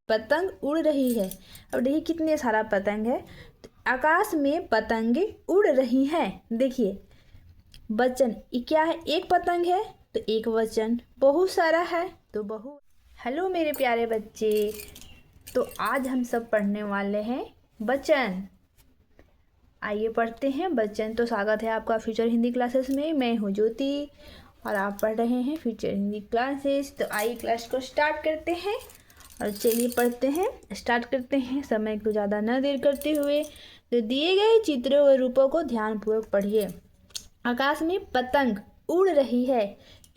पतंग उड़ रही है। अब देखिए कितने सारा पतंग है। तो आकाश में पतंगे उड़ रही हैं। देखिए वचन ये क्या है, एक पतंग है तो एक वचन, बहुत सारा है तो बहु। हेलो मेरे प्यारे बच्चे, तो आज हम सब पढ़ने वाले हैं वचन। आइए पढ़ते हैं वचन। तो स्वागत है आपका फ्यूचर हिंदी क्लासेस में। मैं हूँ ज्योति और आप पढ़ रहे हैं फ्यूचर हिंदी क्लासेस। तो आइए क्लास को स्टार्ट करते हैं और चलिए पढ़ते हैं, स्टार्ट करते हैं। समय को ज़्यादा न देर करते हुए तो दिए गए चित्रों और रूपों को ध्यानपूर्वक पढ़िए। आकाश में पतंग उड़ रही है।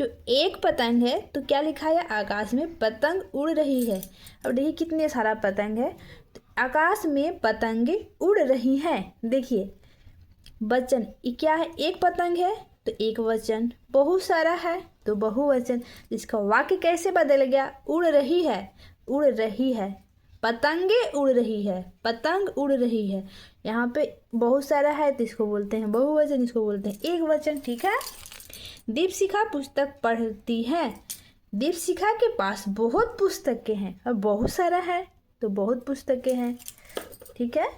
जो एक पतंग है तो क्या लिखा है, आकाश में पतंग उड़ रही है। अब देखिए कितने सारा पतंग है। तो आकाश में पतंगे उड़ रही हैं। देखिए वचन ये क्या है, एक पतंग है तो एक वचन, बहुत सारा है तो बहुवचन। इसका वाक्य कैसे बदल गया, उड़ रही है, उड़ रही है, पतंगे उड़ रही है, पतंग उड़ रही है। यहाँ पे बहुत सारा है तो इसको बोलते हैं बहुवचन, इसको बोलते हैं एक वचन। ठीक है। दीपशिखा पुस्तक पढ़ती है। दीपशिखा के पास बहुत पुस्तकें हैं और बहुत सारा है तो बहुत पुस्तकें हैं। ठीक है।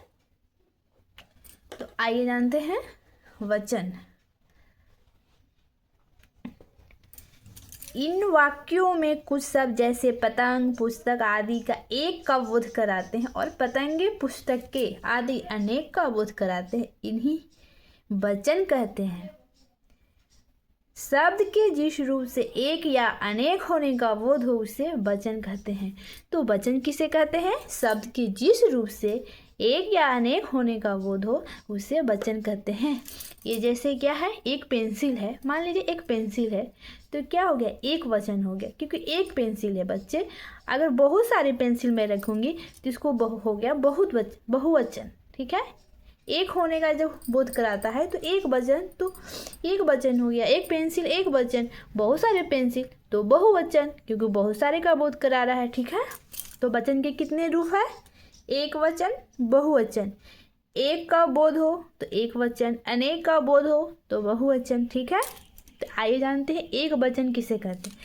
तो आइए जानते हैं वचन। इन वाक्यों में कुछ शब्द जैसे पतंग, पुस्तक आदि का एक का बोध कराते हैं और पतंगे, पुस्तके आदि अनेक का बोध कराते हैं। इन्हीं वचन कहते हैं। शब्द के जिस रूप से एक या अनेक होने का बोध हो उसे वचन कहते हैं। तो वचन किसे कहते हैं, शब्द के जिस रूप से एक या अनेक होने का बोध हो उसे वचन कहते हैं। ये जैसे क्या है, एक पेंसिल है, मान लीजिए एक पेंसिल है तो क्या हो गया, एक वचन हो गया, क्योंकि एक पेंसिल है बच्चे। अगर बहुत सारे पेंसिल मैं रखूँगी तो इसको हो गया बहुवचन। ठीक है। एक होने का जब बोध कराता है तो एक वचन, तो एक वचन हो गया। एक पेंसिल एक वचन, बहुत सारे पेंसिल तो बहुवचन, क्योंकि बहुत सारे का बोध करा रहा है। ठीक है। तो वचन के कितने रूप है, एक वचन, बहुवचन। एक का बोध हो तो एक वचन, अनेक का बोध हो तो बहुवचन। ठीक है। तो आइए जानते हैं एक वचन किसे कहते हैं।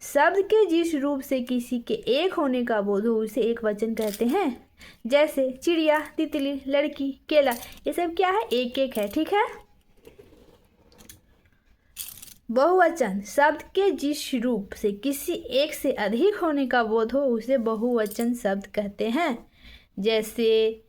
शब्द के जिस रूप से किसी के एक होने का बोध हो उसे एक वचन कहते हैं। जैसे चिड़िया, तितली, लड़की, केला, ये सब क्या है, एक एक है। ठीक है। बहुवचन, शब्द के जिस रूप से किसी एक से अधिक होने का बोध हो उसे बहुवचन शब्द कहते हैं। जैसे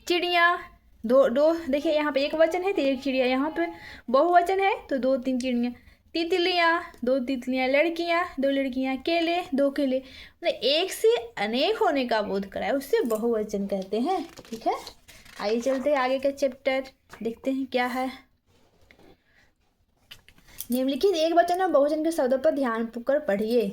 चिड़िया, दो देखिए यहाँ पे एक वचन है तो एक चिड़िया, यहाँ पे बहुवचन है तो दो तीन चिड़िया। तितलियाँ, दो तितलियाँ। लड़कियाँ, दो लड़कियाँ। केले, दो केले। मतलब एक से अनेक होने का बोध कराए उससे बहुवचन कहते हैं। ठीक है। आइए चलते हैं आगे का चैप्टर, देखते हैं क्या है। निम्नलिखित एक वचन और बहुवचन के शब्दों पर ध्यान कर पढ़िए।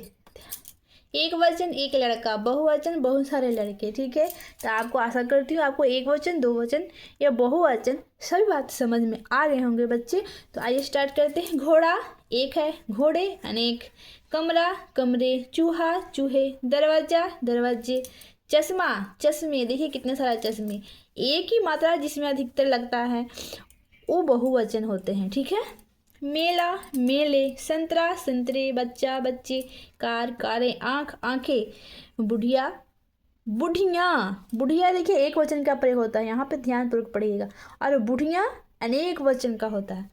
एक वचन एक लड़का, बहुवचन बहुत सारे लड़के। ठीक है। तो आपको आशा करती हूँ आपको एक वचन, दो वचन या बहुवचन सभी बात समझ में आ गए होंगे बच्चे। तो आइए स्टार्ट करते हैं। घोड़ा एक है, घोड़े अनेक। कमरा, कमरे। चूहा, चूहे। दरवाजा, दरवाजे। चश्मा, चश्मे, देखिए कितने सारा चश्मे। एक ही मात्रा जिसमें अधिकतर लगता है वो बहुवचन होते हैं। ठीक है। मेला, मेले। संतरा, संतरे। बच्चा, बच्चे। कार, कारें। आँख, आँखें। बुढ़िया, बुढ़ियाँ, बुढ़िया देखिए एक वचन का प्रयोग होता है, यहाँ पे ध्यानपूर्वक पढ़िएगा। और बुढ़िया अनेक वचन का होता है।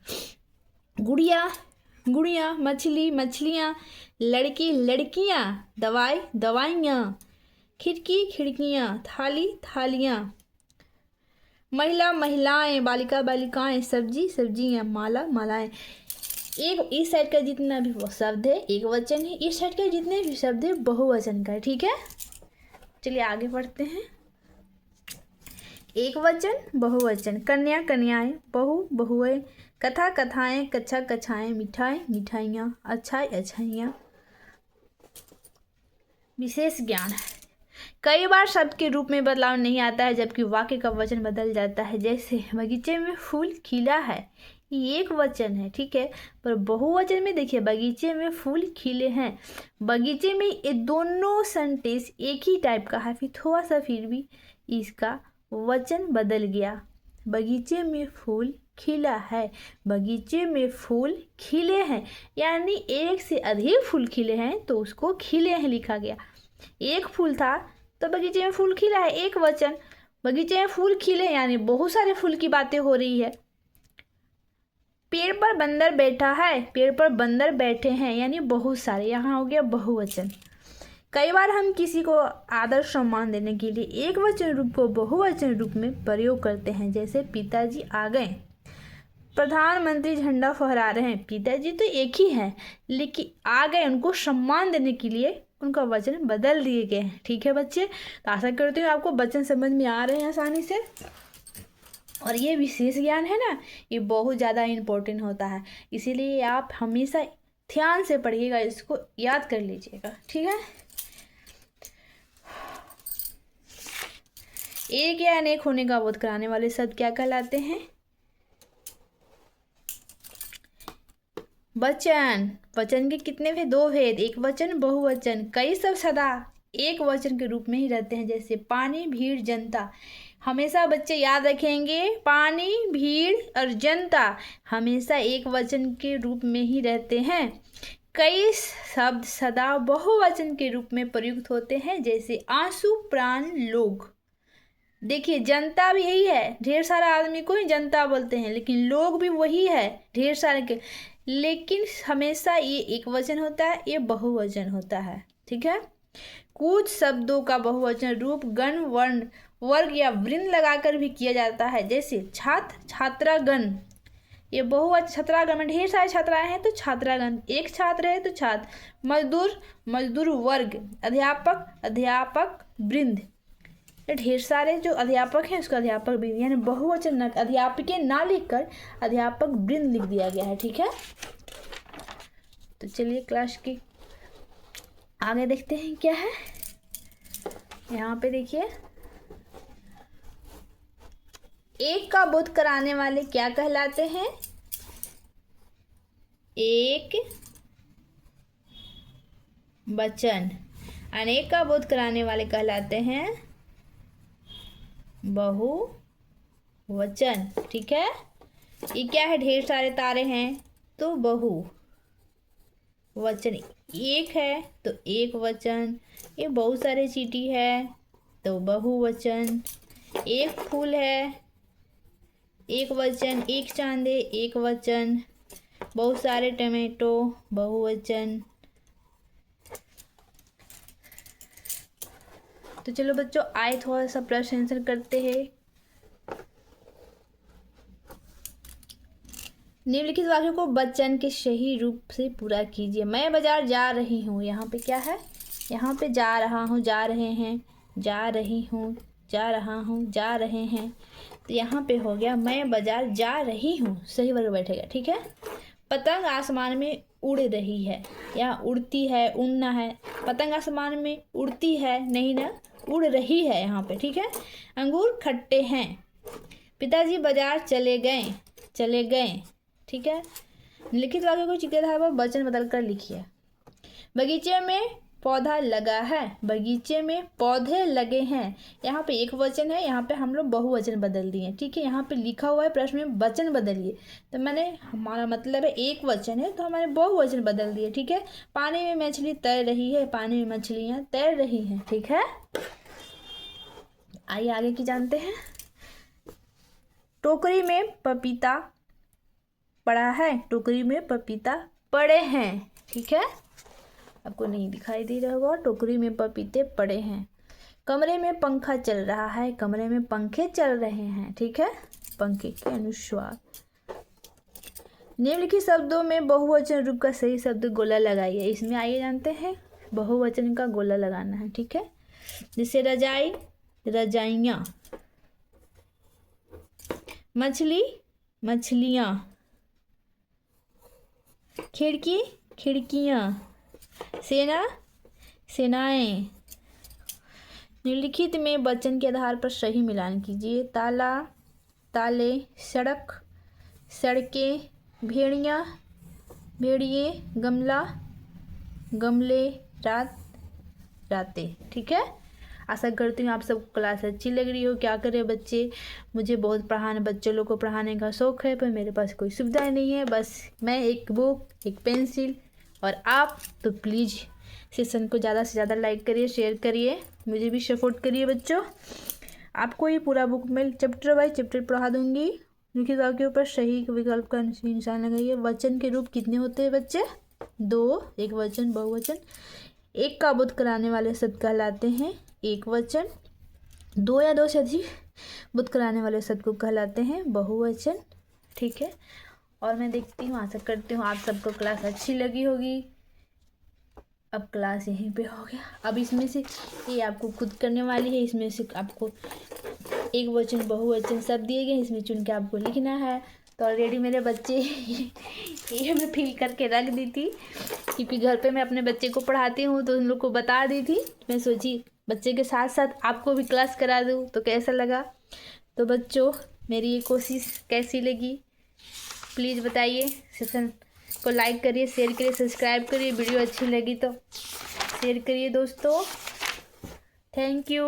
गुड़िया, गुड़िया। मछली, मछलियाँ। लड़की, लड़कियाँ। दवाई, दवाइयाँ। खिड़की, खिड़कियाँ। थाली, थालियाँ। महिला, महिलाएं। बालिका, बालिकाएं। सब्जी, सब्जियाँ। माला, मालाएं। एक इस साइड का जितना भी शब्द है एक वचन है, इस साइड के जितने भी शब्द है बहुवचन का है। ठीक है। चलिए आगे बढ़ते हैं। एक वचन, बहुवचन। कन्या, कन्याएं। बहू, बहुएं। कथा, कथाएं। कच्छा, कच्छाएं। मिठाई, मिठाइयाँ। अच्छाई, अच्छाइयाँ। विशेष ज्ञान, कई बार शब्द के रूप में बदलाव नहीं आता है जबकि वाक्य का वचन बदल जाता है। जैसे बगीचे में फूल खिला है, ये एक वचन है। ठीक है। पर बहुवचन में देखिए बगीचे में फूल खिले हैं। बगीचे में ये दोनों सेंटेंस एक ही टाइप का है, फिर थोड़ा सा फिर भी इसका वचन बदल गया। बगीचे में फूल खिला है। बगीचे में फूल खिले हैं, यानी एक से अधिक फूल खिले हैं तो उसको खिले हैं लिखा गया। एक फूल था तो बगीचे में फूल खिला है, एक वचन। बगीचे में फूल खिले यानी बहुत सारे फूल की बातें हो रही है। पेड़ पर बंदर बैठा है, पेड़ पर बंदर बैठे हैं यानी बहुत सारे, यहाँ हो गया बहुवचन। कई बार हम किसी को आदर सम्मान देने के लिए एक वचन रूप को बहुवचन रूप में प्रयोग करते हैं, जैसे पिताजी आ गए, प्रधानमंत्री झंडा फहरा रहे हैं। पिताजी तो एक ही है लेकिन आ गए, उनको सम्मान देने के लिए उनका वचन बदल दिए गए हैं। ठीक है बच्चे, तो आशा करती हूँ आपको वचन समझ में आ रहे हैं आसानी से। और ये विशेष ज्ञान है ना, ये बहुत ज़्यादा इम्पोर्टेंट होता है, इसीलिए आप हमेशा ध्यान से पढ़िएगा, इसको याद कर लीजिएगा। ठीक है, एक या अनेक होने का बोध कराने वाले शब्द क्या कहलाते हैं? वचन। वचन के कितने भेद? दो भेद, एक वचन बहुवचन। कई शब्द सदा एक वचन के रूप में ही रहते हैं, जैसे पानी, भीड़, जनता। हमेशा बच्चे याद रखेंगे, पानी, भीड़ और जनता हमेशा एक वचन के रूप में ही रहते हैं। कई शब्द सदा बहुवचन के रूप में प्रयुक्त होते हैं, जैसे आंसू, प्राण, लोग। देखिए जनता भी यही है, ढेर सारा आदमी को ही जनता बोलते हैं, लेकिन लोग भी वही है, ढेर सारे के, लेकिन हमेशा ये एक वचन होता है, ये बहुवचन होता है। ठीक है, कुछ शब्दों का बहुवचन रूप गण, वर्ण, वर्ग या वृंद लगाकर भी किया जाता है, जैसे छात्र, छात्रागण। ये बहुवचन, छात्रागण में ढेर सारे छात्राएं हैं तो छात्रागण, एक छात्र है तो छात्र। मजदूर, मजदूर वर्ग। अध्यापक, अध्यापक वृंद। ढेर सारे जो अध्यापक हैं उसका अध्यापक वृंद, यानी बहुवचन अध्यापके ना लिखकर अध्यापक वृंद लिख दिया गया है। ठीक है, तो चलिए क्लास की आगे देखते हैं क्या है। यहाँ पे देखिए, एक का बोध कराने वाले क्या कहलाते हैं? एक वचन। अनेक का बोध कराने वाले कहलाते हैं बहुवचन। ठीक है, ये क्या है? ढेर सारे तारे हैं तो बहुवचन। एक है तो एक वचन। ये बहुत सारे चींटी है तो बहुवचन। एक फूल है, एक वचन। एक चांदे, एक वचन। बहुत सारे टमाटो, बहुवचन। तो चलो बच्चों, आए थोड़ा सा प्रश्न आंसर करते हैं। निम्नलिखित वाक्यों को वचन के सही रूप से पूरा कीजिए। मैं बाजार जा रही हूँ, यहाँ पे क्या है? यहाँ पे जा रहा हूँ, जा रहे हैं, जा रही हूँ, जा रहा हूँ, जा रहे हैं। तो यहाँ पे हो गया मैं बाजार जा रही हूँ, सही वर्ग बैठेगा। ठीक है, पतंग आसमान में उड़ रही है, या उड़ती है, उड़ना है। पतंग आसमान में उड़ती है नहीं ना, उड़ रही है यहाँ पे। ठीक है, अंगूर खट्टे हैं। पिताजी बाजार चले गए, चले गए। ठीक है, लिखित वाक्य को चित्र आधार पर वचन बदल कर लिखिए। बगीचे में पौधा लगा है, बगीचे में पौधे लगे हैं। यहाँ पे एक वचन है, यहाँ पे हम लोग बहुवचन बदल दिए। ठीक है, यहाँ पे लिखा हुआ है प्रश्न में वचन बदलिए, तो मैंने, हमारा मतलब है एक वचन है तो हमारे बहुवचन बदल दिए। ठीक है, पानी में मछली तैर रही है, पानी में मछलियाँ तैर रही हैं। ठीक है, आइए आगे की जानते हैं। टोकरी में पपीता पड़ा है, टोकरी में पपीता पड़े हैं। ठीक है, आपको नहीं दिखाई दे रहा होगा, टोकरी में पपीते पड़े हैं। कमरे में पंखा चल रहा है, कमरे में पंखे चल रहे हैं। ठीक है, पंखे के अनुस्वार। निम्नलिखित शब्दों में बहुवचन रूप का सही शब्द गोला लगाइए। इसमें आइए जानते हैं, बहुवचन का गोला लगाना है। ठीक है, जैसे रजाई, रजाइयाँ। मछली, मछलियाँ। खिड़की, खिड़कियाँ। सेना, सेनाएं। निम्नलिखित में वचन के आधार पर सही मिलान कीजिए। ताला, ताले। सड़क, सड़कें। भेड़िया, भेड़िए। गमला, गमले। रात, रातें। ठीक है, आशा करती हूँ आप सबको क्लास अच्छी लग रही हो। क्या करें बच्चे, मुझे बहुत पढ़ाने, बच्चों लोग को पढ़ाने का शौक़ है, पर मेरे पास कोई सुविधा नहीं है। बस मैं एक बुक, एक पेंसिल और आप। तो प्लीज़ सेशन को ज़्यादा से ज़्यादा लाइक करिए, शेयर करिए, मुझे भी सपोर्ट करिए बच्चों। आपको ये पूरा बुक मैं चैप्टर बाय चैप्टर पढ़ा दूँगी। उनकी जगह के ऊपर सही विकल्प का निशान लगाइए। वचन के रूप कितने होते हैं बच्चे? 2, एक वचन, बहुवचन। एक का बोध कराने वाले शब्द कहलाते हैं एक वचन। 2 या 2 से अधिक बोध कराने वाले शब्द को कहलाते हैं बहुवचन। ठीक है, और मैं देखती हूँ, आशा करती हूँ आप सबको क्लास अच्छी लगी होगी। अब क्लास यहीं पे हो गया। अब इसमें से ये आपको खुद करने वाली है। इसमें से आपको एक वचन, बहुवचन सब दिए गए, इसमें चुन के आपको लिखना है। तो ऑलरेडी मेरे बच्चे ये मैं फिल करके रख दी थी, क्योंकि घर पे मैं अपने बच्चे को पढ़ाती हूँ तो उन लोग को बता दी थी। मैं सोची बच्चे के साथ साथ आपको भी क्लास करा दूँ, तो कैसा लगा। तो बच्चों मेरी ये कोशिश कैसी लगी प्लीज़ बताइए। सेशन को लाइक करिए, शेयर करिए, सब्सक्राइब करिए। वीडियो अच्छी लगी तो शेयर करिए दोस्तों। Thank you.